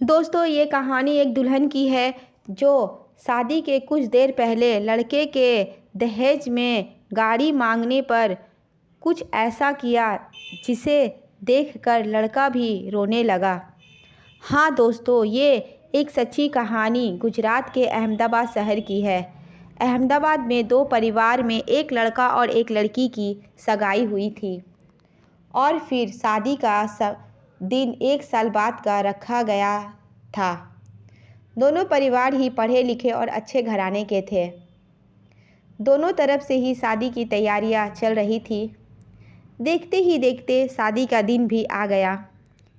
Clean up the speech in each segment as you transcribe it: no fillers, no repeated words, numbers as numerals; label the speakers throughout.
Speaker 1: दोस्तों, ये कहानी एक दुल्हन की है जो शादी के कुछ देर पहले लड़के के दहेज में गाड़ी मांगने पर कुछ ऐसा किया जिसे देखकर लड़का भी रोने लगा। हाँ दोस्तों, ये एक सच्ची कहानी गुजरात के अहमदाबाद शहर की है। अहमदाबाद में दो परिवार में एक लड़का और एक लड़की की सगाई हुई थी और फिर शादी का दिन 1 साल बाद का रखा गया था। दोनों परिवार ही पढ़े लिखे और अच्छे घराने के थे। दोनों तरफ से ही शादी की तैयारियां चल रही थी। देखते ही देखते शादी का दिन भी आ गया।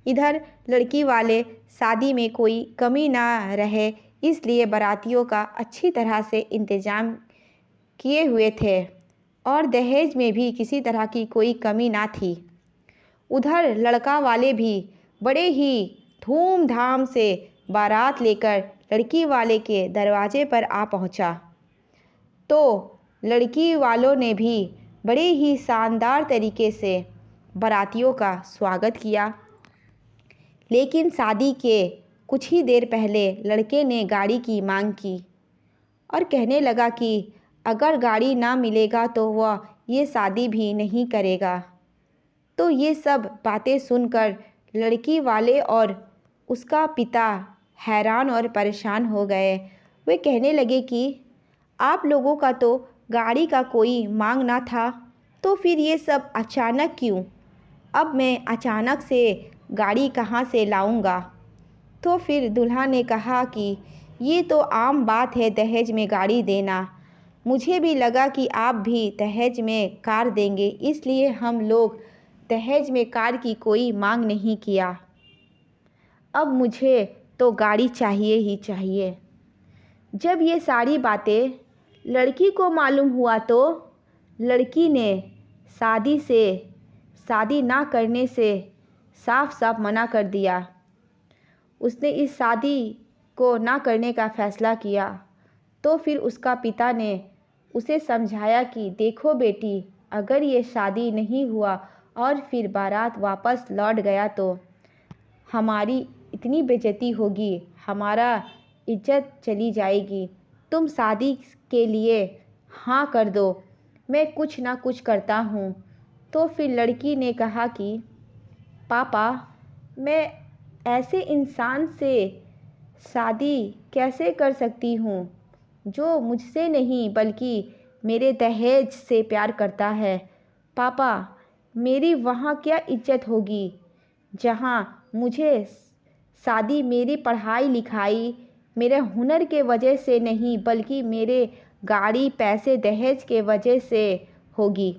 Speaker 1: इधर लड़की वाले शादी में कोई कमी ना रहे इसलिए बारातियों का अच्छी तरह से इंतज़ाम किए हुए थे और दहेज में भी किसी तरह की कोई कमी ना थी। उधर लड़का वाले भी बड़े ही धूमधाम से बारात लेकर लड़की वाले के दरवाजे पर आ पहुंचा। तो लड़की वालों ने भी बड़े ही शानदार तरीके से बारातियों का स्वागत किया। लेकिन शादी के कुछ ही देर पहले लड़के ने गाड़ी की मांग की और कहने लगा कि अगर गाड़ी ना मिलेगा तो वह ये शादी भी नहीं करेगा। तो ये सब बातें सुनकर लड़की वाले और उसका पिता हैरान और परेशान हो गए। वे कहने लगे कि आप लोगों का तो गाड़ी का कोई मांग ना था, तो फिर ये सब अचानक क्यों? अब मैं अचानक से गाड़ी कहाँ से लाऊंगा? तो फिर दूल्हा ने कहा कि ये तो आम बात है दहेज में गाड़ी देना। मुझे भी लगा कि आप भी दहेज में कार देंगे, इसलिए हम लोग दहेज में कार की कोई मांग नहीं किया। अब मुझे तो गाड़ी चाहिए ही चाहिए। जब ये सारी बातें लड़की को मालूम हुआ तो लड़की ने शादी ना करने से साफ साफ मना कर दिया। उसने इस शादी को ना करने का फ़ैसला किया। तो फिर उसका पिता ने उसे समझाया कि देखो बेटी, अगर ये शादी नहीं हुआ और फिर बारात वापस लौट गया तो हमारी इतनी बेइज्जती होगी, हमारा इज्जत चली जाएगी। तुम शादी के लिए हाँ कर दो, मैं कुछ ना कुछ करता हूँ। तो फिर लड़की ने कहा कि पापा, मैं ऐसे इंसान से शादी कैसे कर सकती हूँ जो मुझसे नहीं बल्कि मेरे दहेज से प्यार करता है। पापा, मेरी वहाँ क्या इज्जत होगी जहाँ मुझे शादी मेरी पढ़ाई लिखाई मेरे हुनर के वजह से नहीं बल्कि मेरे गाड़ी पैसे दहेज के वजह से होगी।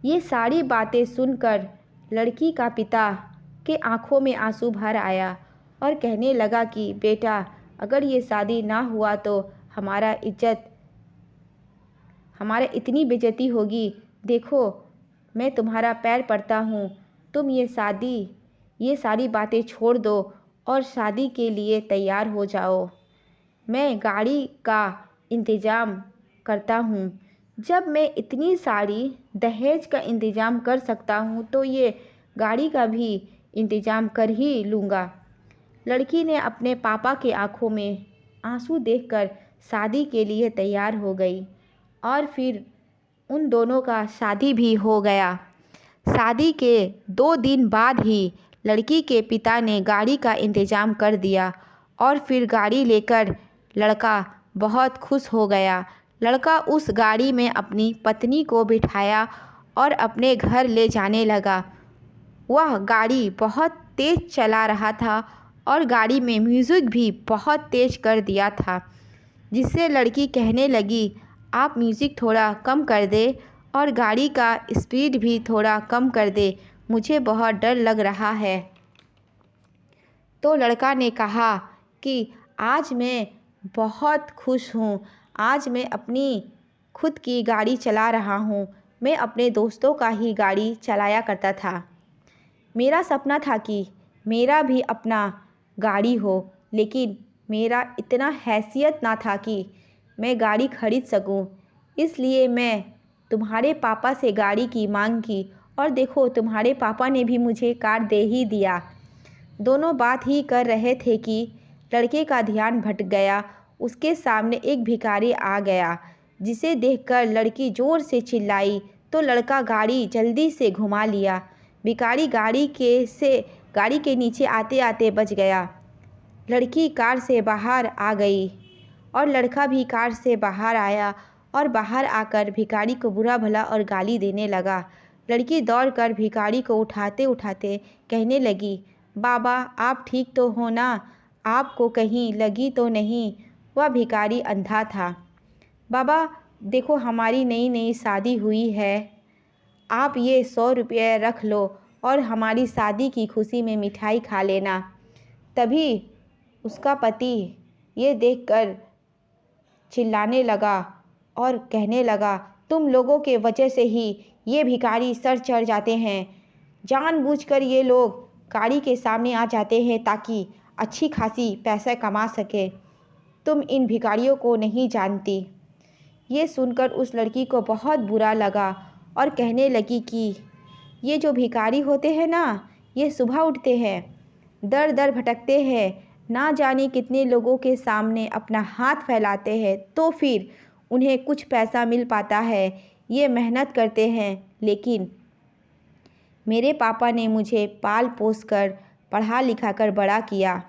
Speaker 1: ये सारी बातें सुनकर लड़की का पिता के आंखों में आंसू भर आया और कहने लगा कि बेटा, अगर ये शादी ना हुआ तो हमारा इतनी बेइज्जती होगी। देखो, मैं तुम्हारा पैर पड़ता हूँ, तुम ये सारी बातें छोड़ दो और शादी के लिए तैयार हो जाओ। मैं गाड़ी का इंतज़ाम करता हूँ। जब मैं इतनी सारी दहेज का इंतज़ाम कर सकता हूँ तो ये गाड़ी का भी इंतज़ाम कर ही लूँगा। लड़की ने अपने पापा के आंखों में आंसू देखकर शादी के लिए तैयार हो गई और फिर उन दोनों का शादी भी हो गया। शादी के 2 दिन बाद ही लड़की के पिता ने गाड़ी का इंतज़ाम कर दिया और फिर गाड़ी लेकर लड़का बहुत खुश हो गया। लड़का उस गाड़ी में अपनी पत्नी को बिठाया और अपने घर ले जाने लगा। वह गाड़ी बहुत तेज़ चला रहा था और गाड़ी में म्यूज़िक भी बहुत तेज़ कर दिया था, जिससे लड़की कहने लगी, आप म्यूज़िक थोड़ा कम कर दे और गाड़ी का स्पीड भी थोड़ा कम कर दे, मुझे बहुत डर लग रहा है। तो लड़का ने कहा कि आज मैं बहुत खुश हूँ, आज मैं अपनी खुद की गाड़ी चला रहा हूँ। मैं अपने दोस्तों का ही गाड़ी चलाया करता था। मेरा सपना था कि मेरा भी अपना गाड़ी हो, लेकिन मेरा इतना हैसियत ना था कि मैं गाड़ी खरीद सकूं। इसलिए मैं तुम्हारे पापा से गाड़ी की मांग की और देखो, तुम्हारे पापा ने भी मुझे कार दे ही दिया। दोनों बात ही कर रहे थे कि लड़के का ध्यान भटक गया। उसके सामने एक भिखारी आ गया, जिसे देखकर लड़की ज़ोर से चिल्लाई तो लड़का गाड़ी जल्दी से घुमा लिया। भिखारी गाड़ी के नीचे आते आते बच गया। लड़की कार से बाहर आ गई और लड़का भी कार से बाहर आया और बाहर आकर भिखारी को बुरा भला और गाली देने लगा। लड़की दौड़कर भिखारी को उठाते उठाते कहने लगी, बाबा आप ठीक तो हो ना? आपको कहीं लगी तो नहीं? वह भिखारी अंधा था। बाबा देखो हमारी नई नई शादी हुई है, आप ये 100 रुपये रख लो और हमारी शादी की खुशी में मिठाई खा लेना। तभी उसका पति ये देखकर चिल्लाने लगा और कहने लगा, तुम लोगों के वजह से ही ये भिखारी सर चढ़ जाते हैं। जानबूझकर ये लोग गाड़ी के सामने आ जाते हैं ताकि अच्छी खासी पैसा कमा सके। तुम इन भिखारियों को नहीं जानती। ये सुनकर उस लड़की को बहुत बुरा लगा और कहने लगी कि ये जो भिखारी होते हैं ना, ये सुबह उठते हैं, दर दर भटकते हैं, ना जाने कितने लोगों के सामने अपना हाथ फैलाते हैं, तो फिर उन्हें कुछ पैसा मिल पाता है। ये मेहनत करते हैं, लेकिन मेरे पापा ने मुझे पाल पोस कर पढ़ा लिखा कर बड़ा किया।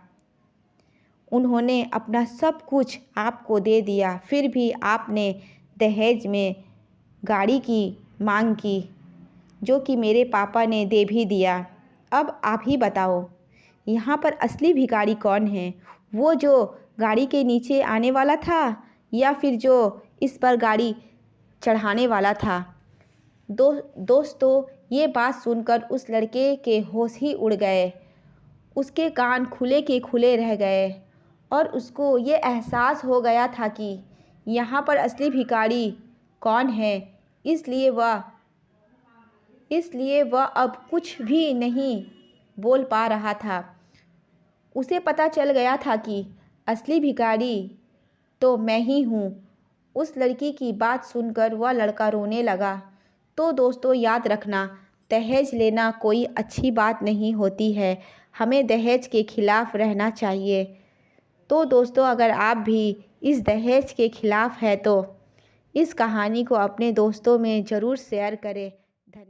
Speaker 1: उन्होंने अपना सब कुछ आपको दे दिया, फिर भी आपने दहेज में गाड़ी की मांग की, जो कि मेरे पापा ने दे भी दिया। अब आप ही बताओ, यहाँ पर असली भिखारी कौन है? वो जो गाड़ी के नीचे आने वाला था या फिर जो इस पर गाड़ी चढ़ाने वाला था? दोस्तों ये बात सुनकर उस लड़के के होश ही उड़ गए। उसके कान खुले के खुले रह गए और उसको ये एहसास हो गया था कि यहाँ पर असली भिखारी कौन है। इसलिए वह अब कुछ भी नहीं बोल पा रहा था। उसे पता चल गया था कि असली भिखारी तो मैं ही हूँ। उस लड़की की बात सुनकर वह लड़का रोने लगा। तो दोस्तों याद रखना, दहेज लेना कोई अच्छी बात नहीं होती है। हमें दहेज के खिलाफ़ रहना चाहिए। तो दोस्तों अगर आप भी इस दहेज के खिलाफ़ है तो इस कहानी को अपने दोस्तों में ज़रूर शेयर करें। धन्यवाद।